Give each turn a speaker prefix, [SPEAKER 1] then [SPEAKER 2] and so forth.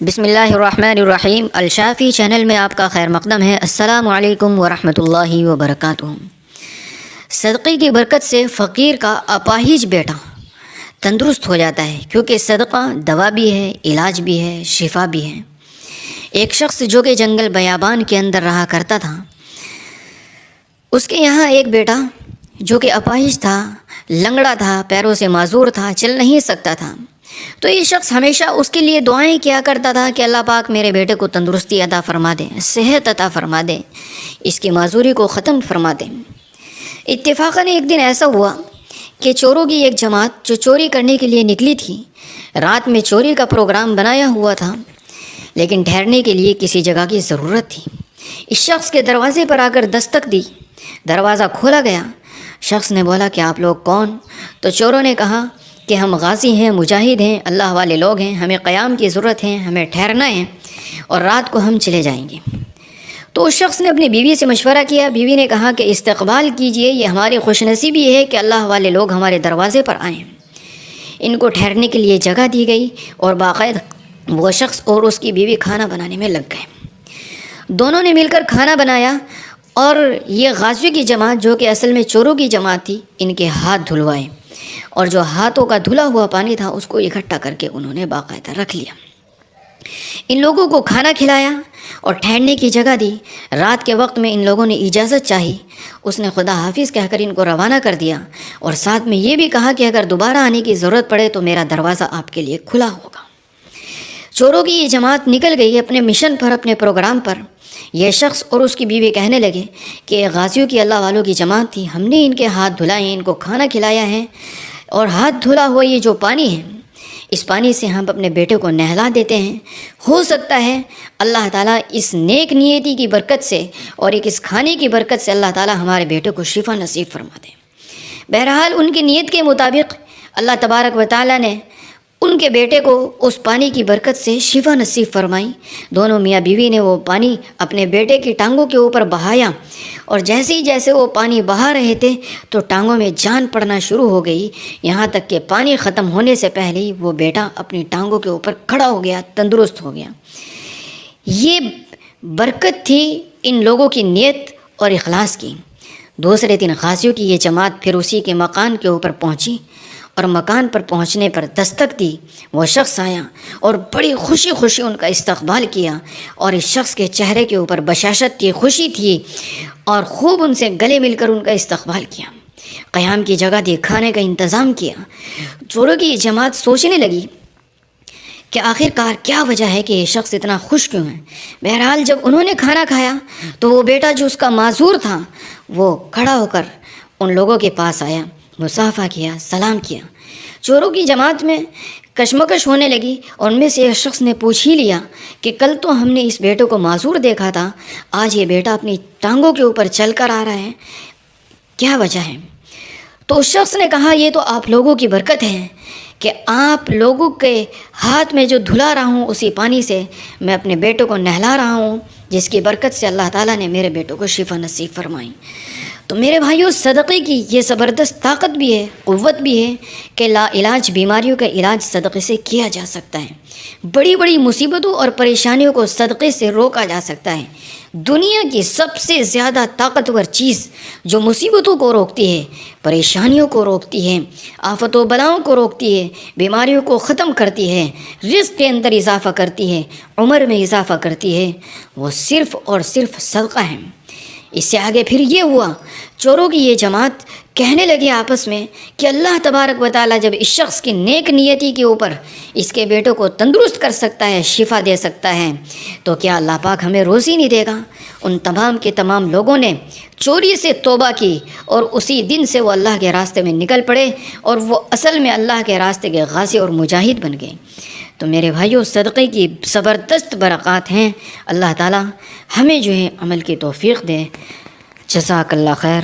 [SPEAKER 1] بسم اللہ الرحمن الرحیم۔ الشافی چینل میں آپ کا خیر مقدم ہے۔ السلام علیکم ورحمۃ اللہ وبرکاتہ۔ صدقے کی برکت سے فقیر کا اپاہج بیٹا تندرست ہو جاتا ہے، کیونکہ صدقہ دوا بھی ہے، علاج بھی ہے، شفا بھی ہے۔ ایک شخص جو کہ جنگل بیابان کے اندر رہا کرتا تھا، اس کے یہاں ایک بیٹا جو کہ اپاہج تھا، لنگڑا تھا، پیروں سے معذور تھا، چل نہیں سکتا تھا۔ تو یہ شخص ہمیشہ اس کے لیے دعائیں کیا کرتا تھا کہ اللہ پاک میرے بیٹے کو تندرستی عطا فرما دے، صحت عطا فرما دے، اس کی معذوری کو ختم فرما دے۔ اتفاقاً ایک دن ایسا ہوا کہ چوروں کی ایک جماعت جو چوری کرنے کے لیے نکلی تھی، رات میں چوری کا پروگرام بنایا ہوا تھا، لیکن ٹھہرنے کے لیے کسی جگہ کی ضرورت تھی۔ اس شخص کے دروازے پر آ کر دستک دی، دروازہ کھولا گیا۔ شخص نے بولا کہ آپ لوگ کون؟ تو چوروں نے کہا کہ ہم غازی ہیں، مجاہد ہیں، اللہ والے لوگ ہیں، ہمیں قیام کی ضرورت ہے، ہمیں ٹھہرنا ہے اور رات کو ہم چلے جائیں گے۔ تو اس شخص نے اپنی بیوی سے مشورہ کیا۔ بیوی نے کہا کہ استقبال کیجئے، یہ ہماری خوش نصیبی ہے کہ اللہ والے لوگ ہمارے دروازے پر آئیں۔ ان کو ٹھہرنے کے لیے جگہ دی گئی اور باقاعدہ وہ شخص اور اس کی بیوی کھانا بنانے میں لگ گئے۔ دونوں نے مل کر کھانا بنایا اور یہ غازیوں کی جماعت جو کہ اصل میں چوروں کی جماعت تھی، ان کے ہاتھ دھلوائے اور جو ہاتھوں کا دھلا ہوا پانی تھا اس کو اکٹھا کر کے انہوں نے باقاعدہ رکھ لیا۔ ان لوگوں کو کھانا کھلایا اور ٹھہرنے کی جگہ دی۔ رات کے وقت میں ان لوگوں نے اجازت چاہی، اس نے خدا حافظ کہہ کر ان کو روانہ کر دیا اور ساتھ میں یہ بھی کہا کہ اگر دوبارہ آنے کی ضرورت پڑے تو میرا دروازہ آپ کے لیے کھلا ہوگا۔ چوروں کی یہ جماعت نکل گئی اپنے مشن پر، اپنے پروگرام پر۔ یہ شخص اور اس کی بیوی کہنے لگے کہ غازیوں کی اللہ والوں کی جماعت تھی، ہم نے ان کے ہاتھ دھلائے ہیں، ان کو کھانا کھلایا ہے اور ہاتھ دھلا ہوا یہ جو پانی ہے، اس پانی سے ہم اپنے بیٹے کو نہلا دیتے ہیں۔ ہو سکتا ہے اللہ تعالیٰ اس نیک نیتی کی برکت سے اور ایک اس کھانے کی برکت سے اللہ تعالیٰ ہمارے بیٹے کو شفا نصیب فرما دے۔ بہرحال ان کی نیت کے مطابق اللہ تبارک و تعالیٰ نے ان کے بیٹے کو اس پانی کی برکت سے شفا نصیب فرمائی۔ دونوں میاں بیوی نے وہ پانی اپنے بیٹے کی ٹانگوں کے اوپر بہایا اور جیسے وہ پانی بہا رہے تھے تو ٹانگوں میں جان پڑنا شروع ہو گئی، یہاں تک کہ پانی ختم ہونے سے پہلے ہی وہ بیٹا اپنی ٹانگوں کے اوپر کھڑا ہو گیا، تندرست ہو گیا۔ یہ برکت تھی ان لوگوں کی نیت اور اخلاص کی۔ دوسرے دن غازیوں کی یہ جماعت پھر اسی کے مکان کے اوپر پہنچی اور مکان پر پہنچنے پر دستک دی۔ وہ شخص آیا اور بڑی خوشی ان کا استقبال کیا اور اس شخص کے چہرے کے اوپر بشاشت تھی، خوشی تھی اور خوب ان سے گلے مل کر ان کا استقبال کیا، قیام کی جگہ دی، کھانے کا انتظام کیا۔ چوروں کی یہ جماعت سوچنے لگی کہ آخر کار کیا وجہ ہے کہ یہ شخص اتنا خوش کیوں ہے۔ بہرحال جب انہوں نے کھانا کھایا تو وہ بیٹا جو اس کا معذور تھا وہ کھڑا ہو کر ان لوگوں کے پاس آیا، مصافحہ کیا، سلام کیا۔ چوروں کی جماعت میں کشمکش ہونے لگی اور ان میں سے ایک شخص نے پوچھ ہی لیا کہ کل تو ہم نے اس بیٹے کو معذور دیکھا تھا، آج یہ بیٹا اپنی ٹانگوں کے اوپر چل کر آ رہا ہے، کیا وجہ ہے؟ تو اس شخص نے کہا یہ تو آپ لوگوں کی برکت ہے کہ آپ لوگوں کے ہاتھ میں جو دھلا رہا ہوں اسی پانی سے میں اپنے بیٹے کو نہلا رہا ہوں، جس کی برکت سے اللہ تعالیٰ نے میرے بیٹوں کو شفا نصیب فرمائی۔ تو میرے بھائیوں، صدقے کی یہ زبردست طاقت بھی ہے، قوت بھی ہے کہ لا علاج بیماریوں کا علاج صدقے سے کیا جا سکتا ہے۔ بڑی بڑی مصیبتوں اور پریشانیوں کو صدقے سے روکا جا سکتا ہے۔ دنیا کی سب سے زیادہ طاقتور چیز جو مصیبتوں کو روکتی ہے، پریشانیوں کو روکتی ہے، آفت و بلاؤں کو روکتی ہے، بیماریوں کو ختم کرتی ہے، رزق کے اندر اضافہ کرتی ہے، عمر میں اضافہ کرتی ہے، وہ صرف اور صرف صدقہ ہے۔ اس سے آگے پھر یہ ہوا، چوروں کی یہ جماعت کہنے لگے آپس میں کہ اللہ تبارک و تعالیٰ جب اس شخص کی نیک نیتی کے اوپر اس کے بیٹوں کو تندرست کر سکتا ہے، شفا دے سکتا ہے، تو کیا اللہ پاک ہمیں روزی نہیں دے گا؟ ان تمام کے تمام لوگوں نے چوری سے توبہ کی اور اسی دن سے وہ اللہ کے راستے میں نکل پڑے اور وہ اصل میں اللہ کے راستے کے غازی اور مجاہد بن گئے۔ تو میرے بھائیوں، صدقے کی زبردست برکات ہیں۔ اللہ تعالیٰ ہمیں جو ہے عمل کی توفیق دے۔ جزاک اللہ خیر۔